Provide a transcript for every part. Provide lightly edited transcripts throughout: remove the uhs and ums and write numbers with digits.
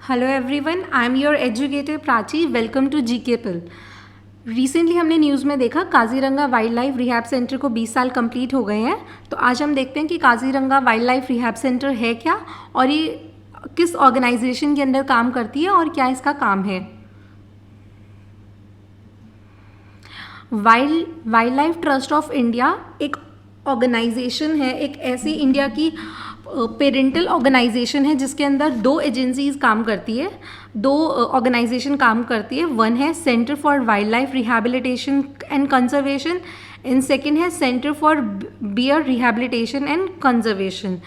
Hello everyone, I am your educator Prachi. Welcome to GK pill. Recently हमने news में देखा Kaziranga wild life rehab center को 20 साल complete हो गए हैं। तो आज हम देखते हैं कि Kaziranga wild life rehab centre है क्या और ये किस ऑर्गेनाइजेशन के अंदर काम करती है और क्या इसका काम है। Wild life trust of India एक ऑर्गेनाइजेशन है, एक ऐसी इंडिया की पेरेंटल ऑर्गेनाइजेशन है जिसके अंदर दो एजेंसीज काम करती है, दो ऑर्गेनाइजेशन काम करती है। वन है centre for wild life rehabilitation and conservation and second है centre for bear rehabilitation and conservation.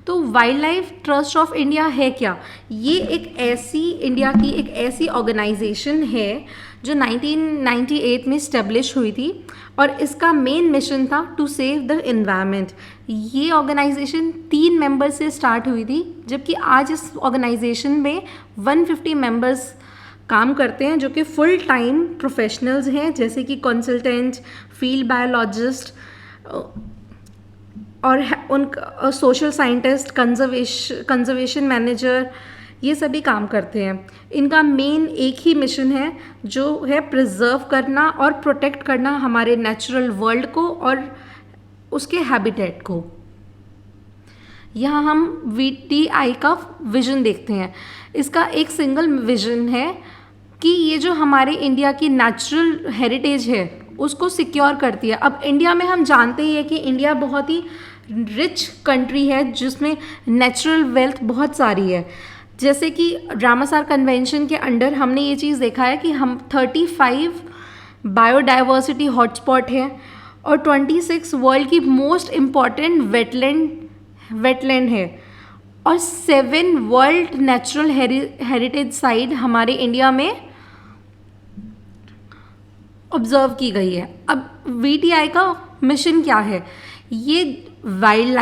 तो wild life trust of India है क्या? ये एक ऐसी इंडिया की एक ऐसी ऑर्गेनाइजेशन है जो 1998 में इस्टेब्लिश हुई थी और इसका मेन मिशन था टू सेव द एनवायरनमेंट। ये ऑर्गेनाइजेशन 3 मेंबर से स्टार्ट हुई थी, जबकि आज इस ऑर्गेनाइजेशन में 150 मेंबर्स काम करते हैं जो कि फुल टाइम प्रोफेशनल्स हैं, जैसे कि कंसल्टेंट, फील्ड बायोलॉजिस्ट और उन सोशल साइंटिस्ट, कंजर्वेशन मैनेजर, ये सभी काम करते हैं। इनका मेन एक ही मिशन है जो है प्रिजर्व करना और प्रोटेक्ट करना हमारे नेचुरल वर्ल्ड को और उसके हैबिटेट को। यहाँ हम VTI का विज़न देखते हैं। इसका एक सिंगल विज़न है कि ये जो हमारे इंडिया की नेचुरल हेरिटेज है उसको सिक्योर करती है। अब इंडिया में हम जानते ही है कि इंडिया बहुत ही रिच कंट्री है जिसमें नेचुरल वेल्थ बहुत सारी है। जैसे कि रामसर कन्वेंशन के अंडर हमने ये चीज़ देखा है कि हम 35 बायोडाइवर्सिटी हॉटस्पॉट है और 26 वर्ल्ड की मोस्ट इम्पॉर्टेंट वेटलैंड है और 7 वर्ल्ड नेचुरल हेरिटेज साइट हमारे इंडिया में ऑब्जर्व की गई है। अब VTI का मिशन क्या है? ये वाइल्ड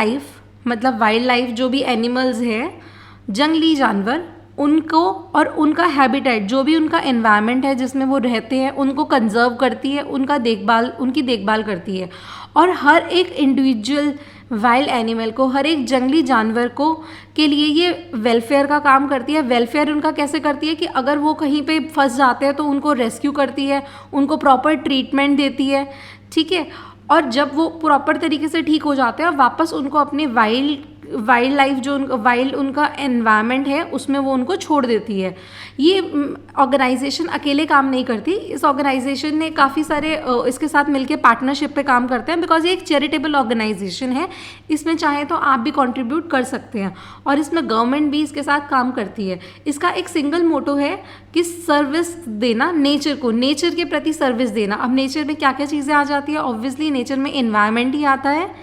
लाइफ जो भी एनिमल्स हैं, जंगली जानवर, उनको और उनका हैबिटेट, जो भी उनका एनवायरनमेंट है जिसमें वो रहते हैं, उनको कंजर्व करती है, उनकी देखभाल करती है। और हर एक इंडिविजुअल वाइल्ड एनिमल को, हर एक जंगली जानवर को के लिए ये वेलफेयर का काम करती है। वेलफेयर उनका कैसे करती है कि अगर वो कहीं पे फंस जाते हैं तो उनको रेस्क्यू करती है, उनको प्रॉपर ट्रीटमेंट देती है, ठीक है। और जब वो प्रॉपर तरीके से ठीक हो जाते हैं, वापस उनको अपने वाइल्ड लाइफ जो उनका एनवायरनमेंट है उसमें वो उनको छोड़ देती है। ये ऑर्गेनाइजेशन अकेले काम नहीं करती। इस ऑर्गेनाइजेशन ने काफ़ी सारे इसके साथ मिलके पार्टनरशिप पे काम करते हैं, बिकॉज ये एक चैरिटेबल ऑर्गेनाइजेशन है। इसमें चाहे तो आप भी कंट्रीब्यूट कर सकते हैं और इसमें गवर्नमेंट भी इसके साथ काम करती है। इसका एक सिंगल मोटो है कि सर्विस देना नेचर को, नेचर के प्रति सर्विस देना। अब नेचर में क्या क्या चीज़ें आ जाती है? ऑब्वियसली नेचर में एनवायरनमेंट ही आता है,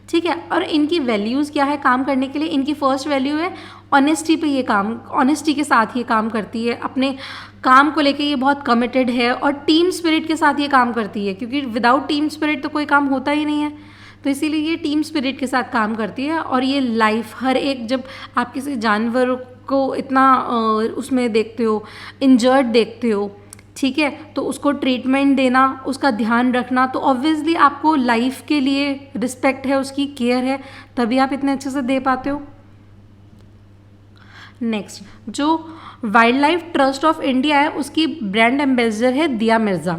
ठीक है। और इनकी वैल्यूज़ क्या है काम करने के लिए? इनकी फर्स्ट वैल्यू है ऑनेस्टी पे। ये काम ऑनेस्टी के साथ ये काम करती है, अपने काम को लेके ये बहुत कमिटेड है और टीम स्पिरिट के साथ ये काम करती है, क्योंकि विदाउट टीम स्पिरिट तो कोई काम होता ही नहीं है। तो इसीलिए ये टीम स्पिरिट के साथ काम करती है। और ये लाइफ हर एक, जब आप किसी जानवर को इतना उसमें देखते हो, इंजर्ड देखते हो, ठीक है, तो उसको ट्रीटमेंट देना, उसका ध्यान रखना, तो ऑब्वियसली आपको लाइफ के लिए रिस्पेक्ट है, उसकी केयर है, तभी आप इतने अच्छे से दे पाते हो। नेक्स्ट, जो wild life trust of India है उसकी ब्रांड एम्बेसडर है दिया मिर्ज़ा।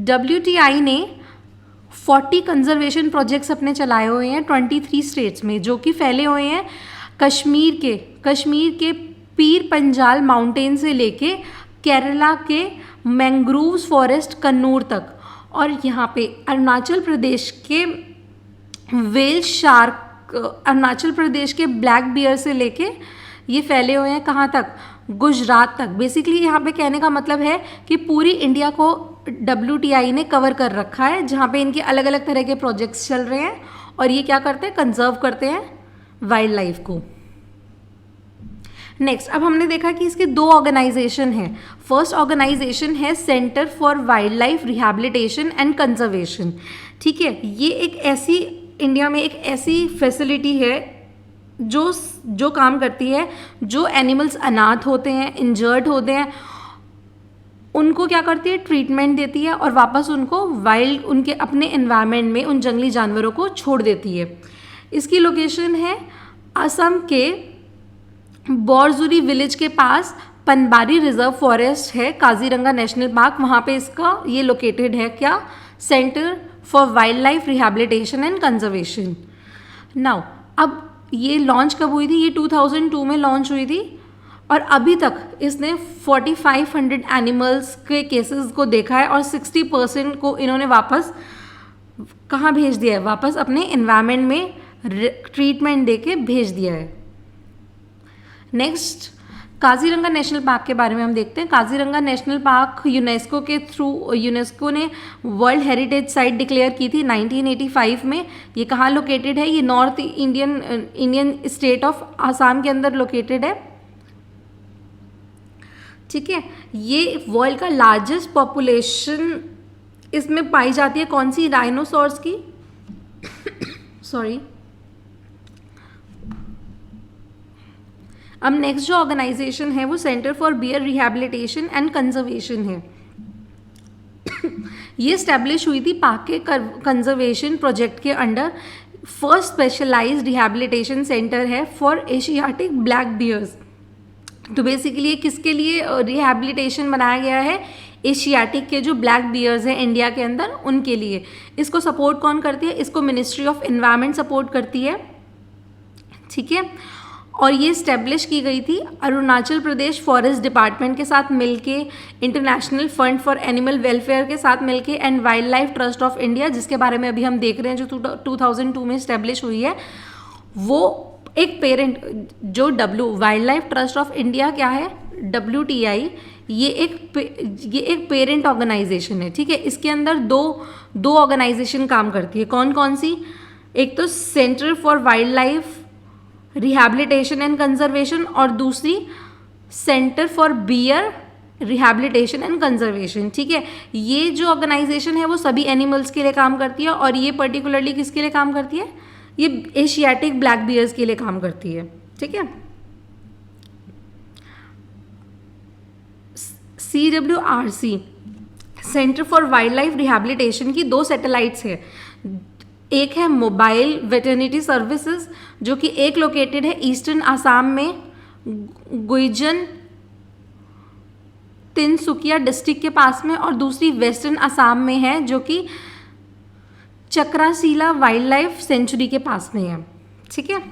WTI ने 40 कंजर्वेशन प्रोजेक्ट्स अपने चलाए हुए हैं 23 स्टेट्स में, जो कि फैले हुए हैं कश्मीर के पीर पंजाल माउंटेन से लेके केरला के मैंग्रोव्स फॉरेस्ट कन्नूर तक, और यहाँ पे अरुणाचल प्रदेश के व्हेल शार्क, अरुणाचल प्रदेश के ब्लैक बियर से लेके ये फैले हुए हैं कहाँ तक? गुजरात तक। बेसिकली यहाँ पे कहने का मतलब है कि पूरी इंडिया को WTI ने कवर कर रखा है, जहाँ पे इनके अलग अलग तरह के प्रोजेक्ट्स चल रहे हैं और ये क्या करते हैं? कंजर्व करते हैं वाइल्ड लाइफ को। नेक्स्ट, अब हमने देखा कि इसके 2 ऑर्गेनाइजेशन हैं। फर्स्ट ऑर्गेनाइजेशन है centre for wild life rehabilitation and conservation, ठीक है। ये एक ऐसी इंडिया में एक ऐसी फैसिलिटी है जो काम करती है, जो एनिमल्स अनाथ होते हैं, इंजर्ड होते हैं, उनको क्या करती है? ट्रीटमेंट देती है और वापस उनको उनके अपने एनवायरनमेंट में उन जंगली जानवरों को छोड़ देती है। इसकी लोकेशन है असम के बोरजुरी विलेज के पास पनबारी रिजर्व फॉरेस्ट है, काजीरंगा नेशनल पार्क, वहाँ पे इसका ये लोकेटेड है क्या, centre for wild life rehabilitation and conservation. Now अब ये लॉन्च कब हुई थी, ये 2002 में लॉन्च हुई थी और अभी तक इसने 4500 एनिमल्स के केसेस को देखा है और 60% को इन्होंने वापस कहाँ भेज दिया है, वापस अपने एनवायरनमेंट में ट्रीटमेंट देके भेज दिया है। नेक्स्ट काजीरंगा नेशनल पार्क के बारे में हम देखते हैं। काजीरंगा नेशनल पार्क यूनेस्को के थ्रू, यूनेस्को ने वर्ल्ड हेरिटेज साइट डिक्लेयर की थी 1985 में। ये कहाँ लोकेटेड है, ये north Indian state of Assam के अंदर लोकेटेड है, ठीक है। ये वर्ल्ड का लार्जेस्ट पॉपुलेशन इसमें पाई जाती है, कौन सी, डायनासोर्स की सॉरी। अब नेक्स्ट जो ऑर्गेनाइजेशन है वो center for bear rehabilitation and conservation है। ये स्टैब्लिश हुई थी पार्क के कंजर्वेशन प्रोजेक्ट के under. First specialized rehabilitation center है फॉर एशियाटिक ब्लैक बियर्स। तो बेसिकली ये किसके लिए रिहैबिलिटेशन बनाया गया है, एशियाटिक के जो ब्लैक बियर्स हैं इंडिया के अंदर उनके लिए। इसको सपोर्ट कौन करती है, इसको मिनिस्ट्री ऑफ एनवायरनमेंट सपोर्ट करती है, ठीक है। और ये स्टैब्लिश की गई थी अरुणाचल प्रदेश फॉरेस्ट डिपार्टमेंट के साथ मिलके, international fund for animal welfare के साथ मिलके and wild life trust of India, जिसके बारे में अभी हम देख रहे हैं, जो 2002 में स्टैब्लिश हुई है। वो एक पेरेंट जो wild life trust of India क्या है, WTI, ये एक पेरेंट ऑर्गेनाइजेशन है, ठीक है। इसके अंदर दो ऑर्गेनाइजेशन काम करती है, कौन कौन सी, एक तो center for wild life rehabilitation and conservation और दूसरी center for bear rehabilitation and conservation, ठीक है। ये जो ऑर्गेनाइजेशन है वो सभी एनिमल्स के लिए काम करती है और ये पर्टिकुलरली किसके लिए काम करती है, ये एशियाटिक ब्लैक बियर्स के लिए काम करती है, ठीक है। CWRC centre for wild life rehabilitation की 2 सैटेलाइट्स है। एक है मोबाइल वेटरनिटी सर्विसेज जो कि एक लोकेटेड है ईस्टर्न आसाम में गुइजन तिनसुकिया डिस्ट्रिक्ट के पास में, और दूसरी वेस्टर्न आसाम में है जो कि चक्रासीला वाइल्ड लाइफ सेंचुरी के पास में है, ठीक है।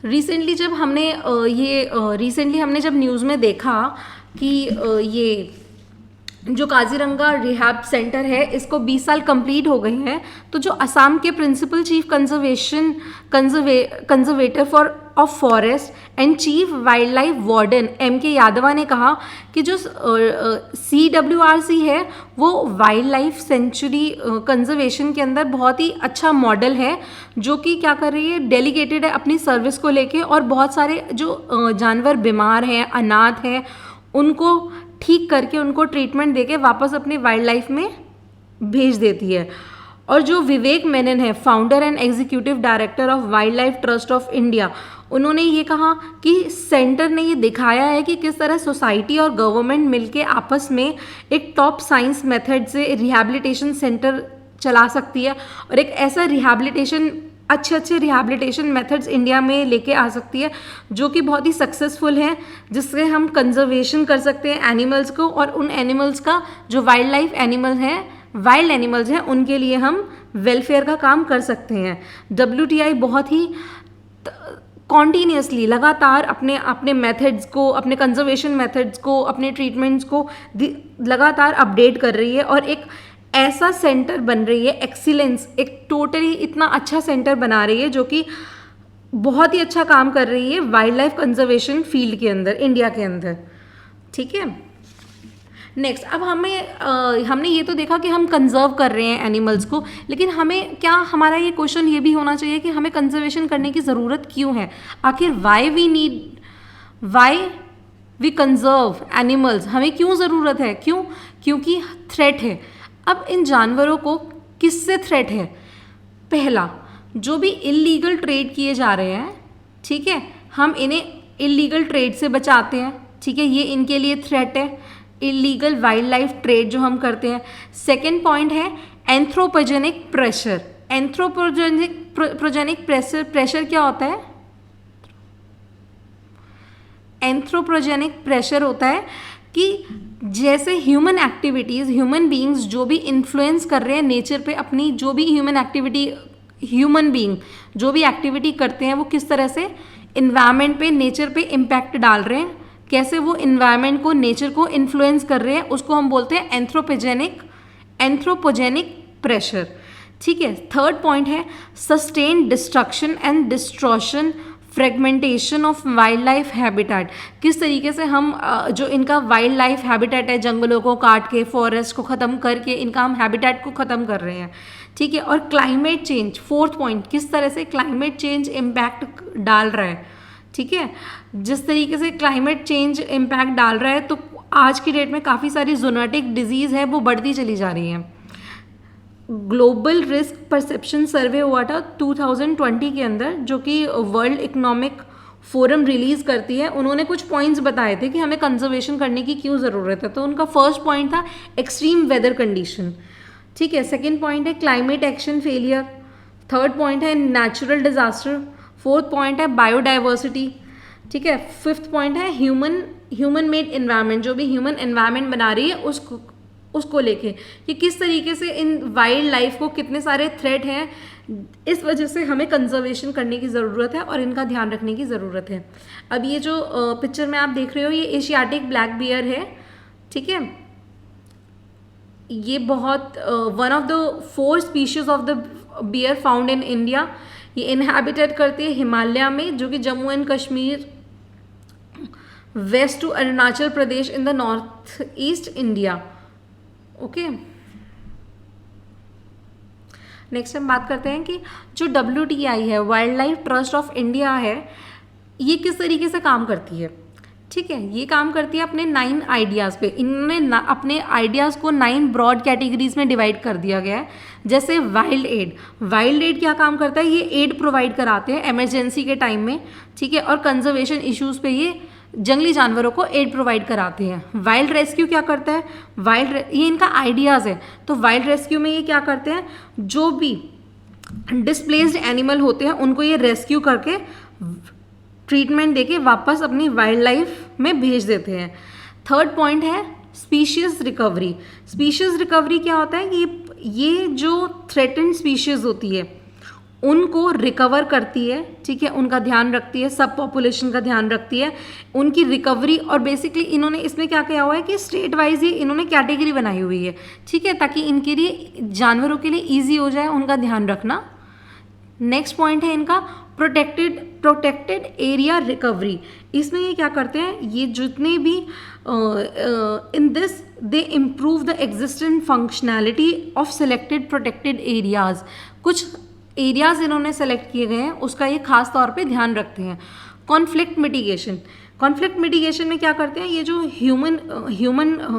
रिसेंटली हमने जब न्यूज़ में देखा कि ये जो काजीरंगा रिहैब सेंटर है इसको 20 साल कंप्लीट हो गए हैं, तो जो असम के principal chief conservator of forest and chief wild life warden MK Yadava ने कहा कि जो CWRC है वो वाइल्ड लाइफ सेंचुरी कंजर्वेशन के अंदर बहुत ही अच्छा मॉडल है, जो कि क्या कर रही है, डेलीगेटेड है अपनी सर्विस को लेके, और बहुत सारे जो जानवर बीमार हैं, अनाथ हैं, उनको ठीक करके उनको ट्रीटमेंट देके वापस अपनी वाइल्ड लाइफ में भेज देती है। और जो विवेक मेनन है, founder and executive director of wild life trust of India, उन्होंने ये कहा कि सेंटर ने ये दिखाया है कि किस तरह सोसाइटी और गवर्नमेंट मिलके आपस में एक टॉप साइंस मेथड से रिहैबिलिटेशन सेंटर चला सकती है और एक ऐसा अच्छे रिहैबिलिटेशन मेथड्स इंडिया में लेके आ सकती है जो कि बहुत ही सक्सेसफुल हैं, जिससे हम कंजर्वेशन कर सकते हैं एनिमल्स को, और उन एनिमल्स का जो वाइल्ड एनिमल्स हैं उनके लिए हम वेलफेयर का काम कर सकते हैं। WTI बहुत ही कॉन्टीन्यूसली लगातार अपने मेथड्स को, अपने कंजर्वेशन मेथड्स को, अपने ट्रीटमेंट्स को लगातार अपडेट कर रही है और एक ऐसा सेंटर बन रही है, एक्सीलेंस, एक टोटली इतना अच्छा सेंटर बना रही है जो कि बहुत ही अच्छा काम कर रही है वाइल्ड लाइफ कंजर्वेशन फील्ड के अंदर, इंडिया के अंदर, ठीक है। नेक्स्ट, अब हमने ये तो देखा कि हम कंजर्व कर रहे हैं एनिमल्स को, लेकिन हमारा ये क्वेश्चन ये भी होना चाहिए कि हमें कंजर्वेशन करने की ज़रूरत क्यों है, आखिर वाई वी कंजर्व एनिमल्स, हमें क्यों ज़रूरत है, क्योंकि थ्रेट है। अब इन जानवरों को किससे थ्रेट है, पहला जो भी इल्लीगल ट्रेड किए जा रहे हैं, ठीक है, हम इन्हें इल्लीगल ट्रेड से बचाते हैं, ठीक है, ये इनके लिए थ्रेट है, इल्लीगल वाइल्ड लाइफ ट्रेड जो हम करते हैं। सेकेंड पॉइंट है एंथ्रोपोजेनिक प्रेशर, एंथ्रोपोजेनिक प्रेशर क्या होता है? एंथ्रोपोजेनिक प्रेशर होता है कि जैसे ह्यूमन एक्टिविटीज़, ह्यूमन बीइंग्स जो भी इन्फ्लुएंस कर रहे हैं नेचर पे, अपनी जो भी ह्यूमन बीइंग जो भी एक्टिविटी करते हैं वो किस तरह से इन्वायरमेंट पे, नेचर पे इम्पैक्ट डाल रहे हैं, कैसे वो इन्वायरमेंट को, नेचर को इन्फ्लुएंस कर रहे हैं, उसको हम बोलते हैं एंथ्रोपोजेनिक प्रेशर। ठीक है। थर्ड पॉइंट है sustain destruction and distortion fragmentation of wild life habitat. किस तरीके से हम जो इनका वाइल्ड लाइफ हैबिटेट है, जंगलों को काट के, फॉरेस्ट को ख़त्म करके इनका हम हैबिटेट को ख़त्म कर रहे हैं। ठीक है। और क्लाइमेट चेंज, फोर्थ पॉइंट, किस तरह से क्लाइमेट चेंज इम्पैक्ट डाल रहा है। ठीक है। जिस तरीके से क्लाइमेट चेंज इम्पैक्ट डाल रहा है तो आज की डेट में काफ़ी सारी ज़ूनोटिक डिजीज़ है वो बढ़ती चली जा रही हैं। ग्लोबल रिस्क परसेप्शन सर्वे हुआ था 2020 के अंदर, जो कि वर्ल्ड इकोनॉमिक फोरम रिलीज़ करती है। उन्होंने कुछ पॉइंट्स बताए थे कि हमें कंजर्वेशन करने की क्यों ज़रूरत है। तो उनका फर्स्ट पॉइंट था एक्सट्रीम वेदर कंडीशन। ठीक है। सेकेंड पॉइंट है climate action failure. Third point है नेचुरल डिजास्टर। फोर्थ पॉइंट है बायोडाइवर्सिटी। ठीक है। फिफ्थ पॉइंट है ह्यूमन मेड एनवायरनमेंट, जो भी ह्यूमन एनवायरनमेंट बना रही है उसको लेके कि किस तरीके से इन वाइल्ड लाइफ को कितने सारे थ्रेट हैं, इस वजह से हमें कंजर्वेशन करने की ज़रूरत है और इनका ध्यान रखने की ज़रूरत है। अब ये जो पिक्चर में आप देख रहे हो ये एशियाटिक ब्लैक बियर है। ठीक है। ये बहुत one of the 4 species of the bear found in India. ये इनहैबिटेट करती है हिमालय में, जो कि Jammu and Kashmir, west to Arunachal Pradesh in the north east India. Okay. Next हम बात करते हैं कि जो WTI है, wild life trust of India है, ये किस तरीके से काम करती है। ठीक है। ये काम करती है अपने 9 आइडियाज़ पे। इन्होंने अपने आइडियाज़ को 9 ब्रॉड कैटेगरीज में डिवाइड कर दिया गया है। जैसे वाइल्ड एड क्या काम करता है, ये एड प्रोवाइड कराते हैं इमरजेंसी के टाइम में। ठीक है। और कंजर्वेशन इश्यूज़ पे ये जंगली जानवरों को एड प्रोवाइड कराते हैं। वाइल्ड रेस्क्यू क्या करता है, ये इनका आइडियाज़ है। तो वाइल्ड रेस्क्यू में ये क्या करते हैं, जो भी डिस्प्लेस्ड एनिमल होते हैं उनको ये रेस्क्यू करके ट्रीटमेंट देके वापस अपनी वाइल्ड लाइफ में भेज देते हैं। थर्ड पॉइंट है स्पीशीज़ रिकवरी। स्पीशीज़ रिकवरी क्या होता है कि ये जो थ्रेटेंड स्पीशीज़ होती है उनको रिकवर करती है। ठीक है। उनका ध्यान रखती है, सब पॉपुलेशन का ध्यान रखती है, उनकी रिकवरी। और बेसिकली इन्होंने इसमें क्या किया हुआ है कि स्टेट वाइज ही इन्होंने कैटेगरी बनाई हुई है। ठीक है। ताकि इनके लिए, जानवरों के लिए ईजी हो जाए उनका ध्यान रखना। नेक्स्ट पॉइंट है इनका प्रोटेक्टेड एरिया रिकवरी। इसमें ये क्या करते हैं, ये जितने भी in this they improve the existent functionality of selected protected areas. कुछ एरियाज इन्होंने सेलेक्ट किए गए हैं, उसका ये खास तौर पे ध्यान रखते हैं। कॉन्फ्लिक्ट मिटिगेशन में क्या करते हैं, ये जो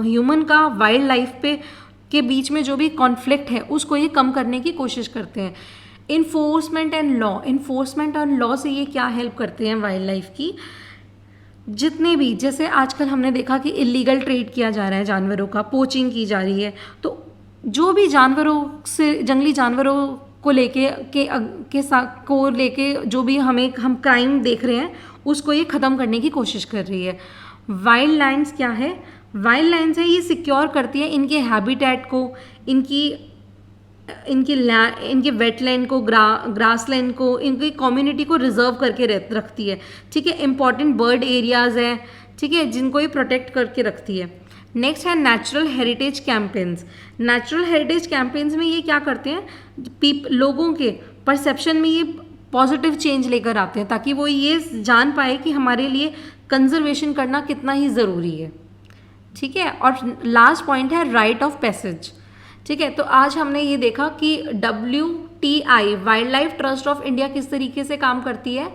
ह्यूमन का वाइल्ड लाइफ पे के बीच में जो भी कॉन्फ्लिक्ट है उसको ये कम करने की कोशिश करते हैं। इन्फोर्समेंट एंड लॉ से ये क्या हेल्प करते हैं वाइल्ड लाइफ की, जितने भी, जैसे आजकल हमने देखा कि इलीगल ट्रेड किया जा रहा है जानवरों का, पोचिंग की जा रही है, तो जो भी जानवरों से, जंगली जानवरों को लेके जो भी हम क्राइम देख रहे हैं उसको ये ख़त्म करने की कोशिश कर रही है। वाइल्ड लैंड्स क्या है, वाइल्ड लैंड्स है ये सिक्योर करती है इनके हैबिटेट को, इनके वेटलैंड को, ग्रासलैंड को, इनकी कम्युनिटी को रिजर्व करके रखती है। ठीक है। इंपॉर्टेंट बर्ड एरियाज़ हैं, ठीक है, जिनको ये प्रोटेक्ट करके रखती है। नेक्स्ट है natural heritage campaigns. Natural heritage campaigns में ये क्या करते हैं, लोगों के परसेप्शन में ये पॉजिटिव चेंज लेकर आते हैं, ताकि वो ये जान पाए कि हमारे लिए कंजर्वेशन करना कितना ही ज़रूरी है। ठीक है। और लास्ट पॉइंट है राइट ऑफ पैसेज। ठीक है। तो आज हमने ये देखा कि WTI, wild life trust of India, किस तरीके से काम करती है।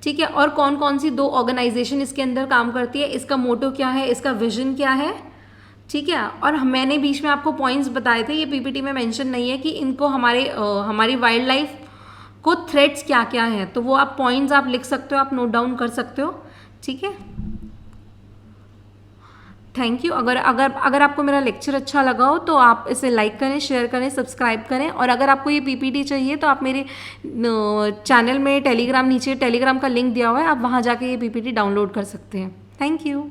ठीक है। और कौन कौन सी 2 ऑर्गेनाइजेशन इसके अंदर काम करती है, इसका मोटो क्या है, इसका विजन क्या है। ठीक है। और मैंने बीच में आपको पॉइंट्स बताए थे, ये PPT में मेंशन नहीं है कि इनको हमारी वाइल्ड लाइफ को थ्रेट्स क्या क्या हैं, तो वो आप पॉइंट्स आप लिख सकते हो, आप नोट डाउन कर सकते हो। ठीक है। Thank you. अगर अगर अगर आपको मेरा लेक्चर अच्छा लगा हो तो आप इसे लाइक करें, शेयर करें, सब्सक्राइब करें। और अगर आपको ये पीपीटी चाहिए तो आप मेरे चैनल में टेलीग्राम, नीचे टेलीग्राम का लिंक दिया हुआ है, आप वहाँ जाके ये पीपीटी डाउनलोड कर सकते हैं। Thank you.